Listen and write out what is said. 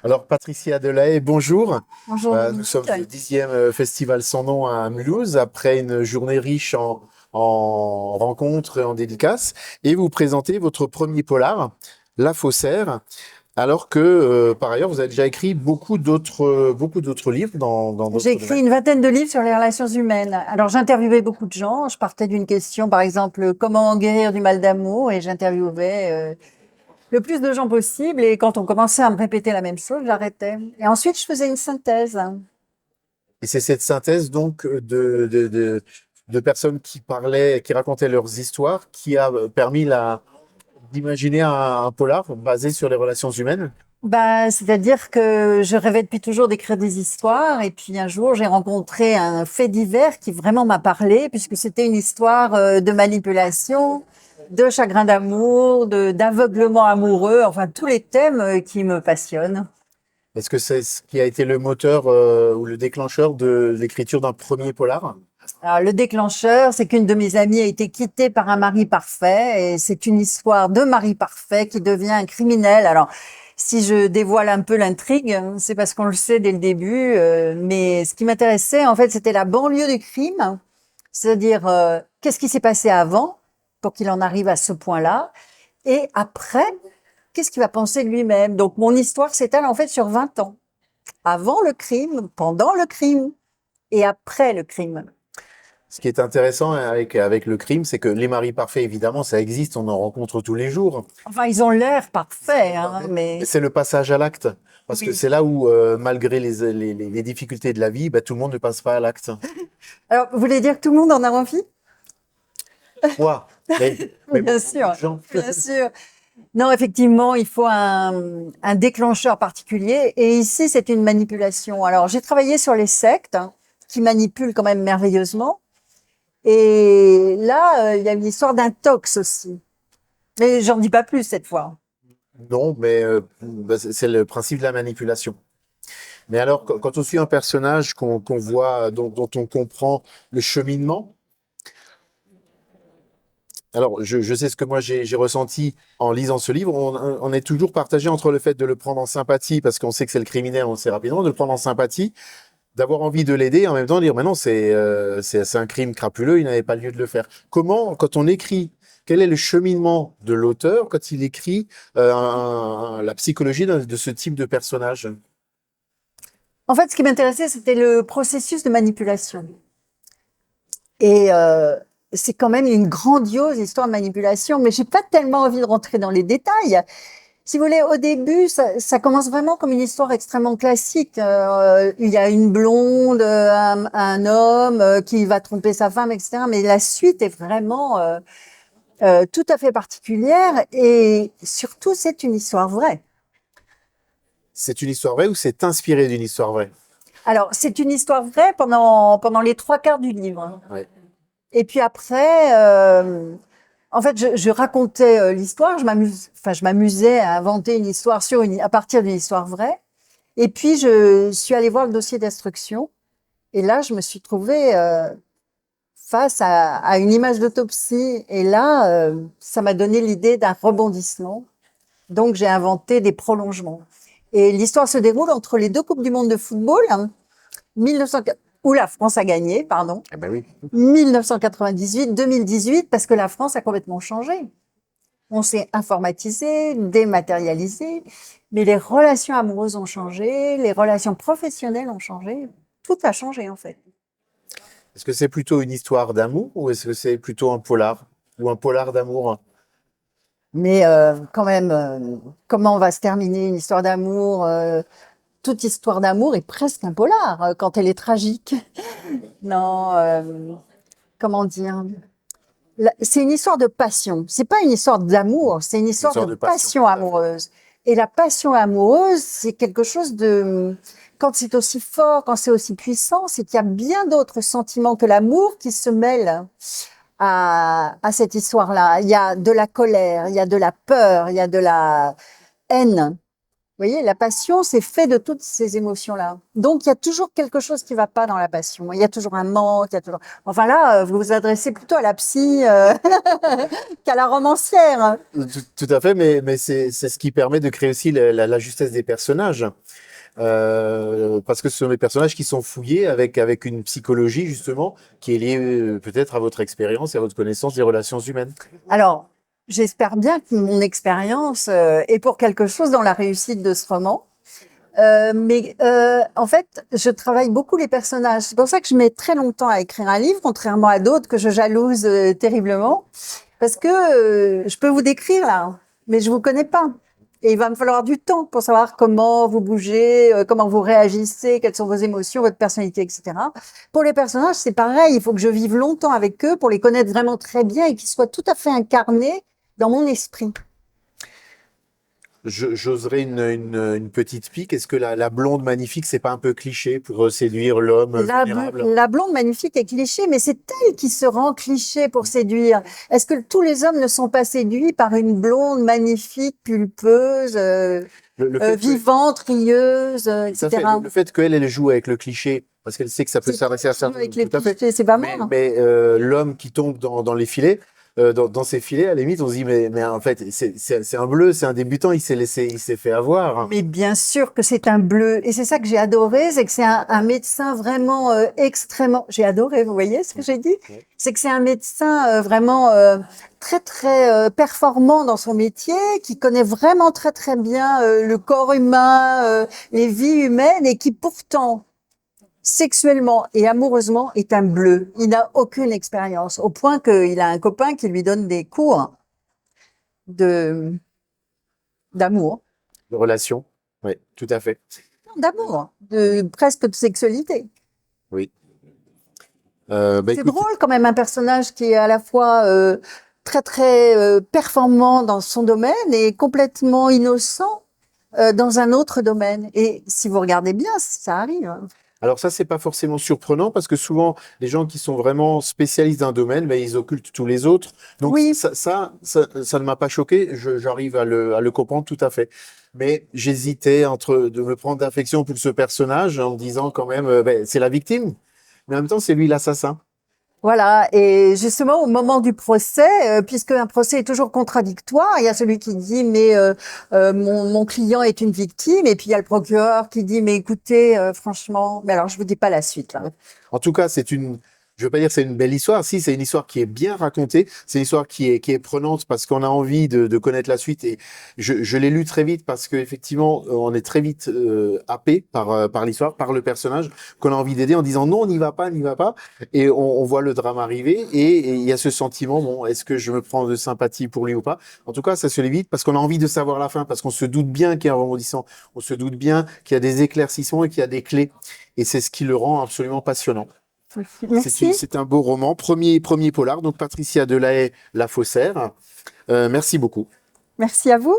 Alors, Patricia Delahaye, bonjour. Bonjour Nous sommes Dominique. au 10e Festival Sans Nom à Mulhouse, après une journée riche en rencontres et en dédicaces. Et vous présentez votre premier polar, La Faussaire, alors que, par ailleurs, vous avez déjà écrit beaucoup d'autres livres dans J'ai d'autres écrit domaines. une vingtaine de livres sur les relations humaines. Alors j'interviewais beaucoup de gens. Je partais d'une question, par exemple, comment guérir du mal d'amour, et j'interviewais le plus de gens possible. Et quand on commençait à me répéter la même chose, j'arrêtais. Et ensuite, je faisais une synthèse. Et c'est cette synthèse, donc, de personnes qui parlaient, qui racontaient leurs histoires, qui a permis d'imaginer un polar basé sur les relations humaines. Bah, c'est-à-dire que je rêvais depuis toujours d'écrire des histoires. Et puis un jour, j'ai rencontré un fait divers qui vraiment m'a parlé, puisque c'était une histoire de manipulation, de chagrin d'amour, d'aveuglement amoureux, enfin tous les thèmes qui me passionnent. Est-ce que c'est ce qui a été le moteur ou le déclencheur de l'écriture d'un premier polar? Alors, le déclencheur, c'est qu'une de mes amies a été quittée par un mari parfait, et c'est une histoire de mari parfait qui devient un criminel. Alors, si je dévoile un peu l'intrigue, c'est parce qu'on le sait dès le début, mais ce qui m'intéressait, en fait, c'était la banlieue du crime, c'est-à-dire qu'est-ce qui s'est passé avant pour qu'il en arrive à ce point-là, et après, qu'est-ce qu'il va penser lui-même. Donc, mon histoire s'étale en fait sur 20 ans, avant le crime, pendant le crime et après le crime. Ce qui est intéressant avec le crime, c'est que les maris parfaits, évidemment, ça existe, on en rencontre tous les jours. Enfin, ils ont l'air parfaits, hein, Mais mais c'est le passage à l'acte. Parce que oui. c'est là où, malgré les difficultés de la vie, bah, tout le monde ne passe pas à l'acte. Alors, vous voulez dire que tout le monde en a envie? Moi, mais Bien beaucoup de sûr, gens. bien sûr. Non, effectivement, il faut un déclencheur particulier. Et ici, c'est une manipulation. Alors, j'ai travaillé sur les sectes, hein, qui manipulent quand même merveilleusement. Et là, il y a une histoire d'intox aussi. Mais j'en dis pas plus cette fois. Non, mais bah, c'est le principe de la manipulation. Mais alors, quand on suit un personnage qu'on voit, dont on comprend le cheminement, alors, je sais ce que moi j'ai ressenti en lisant ce livre. On est toujours partagé entre le fait de le prendre en sympathie, parce qu'on sait que c'est le criminel, on le sait rapidement, de le prendre en sympathie, d'avoir envie de l'aider, et en même temps de dire, mais non, c'est un crime crapuleux, il n'avait pas lieu de le faire. Comment, quand on écrit, quel est le cheminement de l'auteur quand il écrit la psychologie de ce type de personnage? En fait, ce qui m'intéressait, c'était le processus de manipulation. Et c'est quand même une grandiose histoire de manipulation, mais j'ai pas tellement envie de rentrer dans les détails. Si vous voulez, au début, ça commence vraiment comme une histoire extrêmement classique. Il y a une blonde, un homme qui va tromper sa femme, etc. Mais la suite est vraiment tout à fait particulière, et surtout, c'est une histoire vraie. C'est une histoire vraie ou c'est inspiré d'une histoire vraie? Alors, c'est une histoire vraie pendant les trois quarts du livre. Ouais. Et puis après, en fait, je racontais l'histoire, je m'amusais à inventer une histoire à partir d'une histoire vraie. Et puis, je suis allée voir le dossier d'instruction. Et là, je me suis trouvée face à une image d'autopsie. Et là, ça m'a donné l'idée d'un rebondissement. Donc, j'ai inventé des prolongements. Et l'histoire se déroule entre les deux Coupes du Monde de football, hein, 1900, où la France a gagné, pardon, Eh ben oui. 1998, 2018, parce que la France a complètement changé. On s'est informatisé, dématérialisé, mais les relations amoureuses ont changé, les relations professionnelles ont changé. Tout a changé, en fait. Est-ce que c'est plutôt une histoire d'amour ou est-ce que c'est plutôt un polar ou un polar d'amour? Mais quand même, comment va se terminer une histoire d'amour? Toute histoire d'amour est presque un polar quand elle est tragique. Non, comment dire? C'est une histoire de passion. C'est pas une histoire d'amour, c'est une Une histoire de sorte de passion, passion tout à fait. amoureuse. Et la passion amoureuse, c'est quelque chose de, quand c'est aussi fort, quand c'est aussi puissant, c'est qu'il y a bien d'autres sentiments que l'amour qui se mêlent à cette histoire-là. Il y a de la colère, il y a de la peur, il y a de la haine. voyez, la passion, c'est fait de toutes ces émotions-là. Donc, il y a toujours quelque chose qui va pas dans la passion. Il y a toujours un manque, il y a toujours... Enfin là, vous vous adressez plutôt à la psy qu'à la romancière. Tout à fait, mais c'est ce qui permet de créer aussi la justesse des personnages. Parce que ce sont des personnages qui sont fouillés avec une psychologie, justement, qui est liée peut-être à votre expérience et à votre connaissance des relations humaines. Alors, j'espère bien que mon expérience est pour quelque chose dans la réussite de ce roman. En fait, je travaille beaucoup les personnages. C'est pour ça que je mets très longtemps à écrire un livre, contrairement à d'autres que je jalouse terriblement. Parce que je peux vous décrire là, mais je vous connais pas. Et il va me falloir du temps pour savoir comment vous bougez, comment vous réagissez, quelles sont vos émotions, votre personnalité, etc. Pour les personnages, c'est pareil. Il faut que je vive longtemps avec eux pour les connaître vraiment très bien et qu'ils soient tout à fait incarnés dans mon esprit. J'oserais une petite pique. Est-ce que la blonde magnifique, c'est pas un peu cliché pour séduire l'homme vulnérable? La blonde magnifique est cliché, mais c'est elle qui se rend cliché pour séduire. Est-ce que tous les hommes ne sont pas séduits par une blonde magnifique, pulpeuse, Le fait vivante, rieuse, ça fait, etc. le fait qu'elle, elle joue avec le cliché, parce qu'elle sait que ça peut s'adresser à certains. Avec les Tout à fait. clichés, c'est pas mal. Mais l'homme qui tombe dans les filets, dans ces filets, à la limite, on se dit, mais en fait, c'est un bleu, c'est un débutant, il s'est fait avoir. Mais bien sûr que c'est un bleu. Et c'est ça que j'ai adoré, c'est que c'est un médecin vraiment extrêmement... J'ai adoré, vous voyez ce que j'ai dit? Ouais. C'est que c'est un médecin vraiment très, très performant dans son métier, qui connaît vraiment très, très bien le corps humain, les vies humaines, et qui pourtant, sexuellement et amoureusement, est un bleu. Il n'a aucune expérience, au point qu'il a un copain qui lui donne des cours de d'amour. De relation. Oui, tout à fait. D'amour, de presque de sexualité. Oui. C'est Écoute, drôle quand même un personnage qui est à la fois très très performant dans son domaine et complètement innocent dans un autre domaine. Et si vous regardez bien, ça arrive. Hein. alors ça, c'est pas forcément surprenant parce que souvent, les gens qui sont vraiment spécialistes d'un domaine, ben, ils occultent tous les autres. Donc Oui, ça ne m'a pas choqué. J'arrive à le comprendre tout à fait. Mais j'hésitais entre de me prendre d'affection pour ce personnage en me disant quand même, ben, c'est la victime, mais en même temps, c'est lui l'assassin. voilà. Et justement, au moment du procès, puisque un procès est toujours contradictoire, il y a celui qui dit mais mon client est une victime, et puis il y a le procureur qui dit mais écoutez, franchement, mais alors je vous dis pas la suite là. En tout cas, je veux pas dire que c'est une belle histoire. Si, c'est une histoire qui est bien racontée. C'est une histoire qui est prenante parce qu'on a envie de connaître la suite. Et je l'ai lu très vite parce que effectivement, on est très vite happé par l'histoire, par le personnage qu'on a envie d'aider en disant non, n'y va pas, n'y va pas. Et on voit le drame arriver et il y a ce sentiment, bon, est-ce que je me prends de sympathie pour lui ou pas? En tout cas, ça se lit vite parce qu'on a envie de savoir la fin, parce qu'on se doute bien qu'il y a un rebondissement, on se doute bien qu'il y a des éclaircissements et qu'il y a des clés. Et c'est ce qui le rend absolument passionnant. Merci, C'est un beau roman, premier polar, donc Patricia Delahaye, La Faussaire. Merci beaucoup. merci à vous.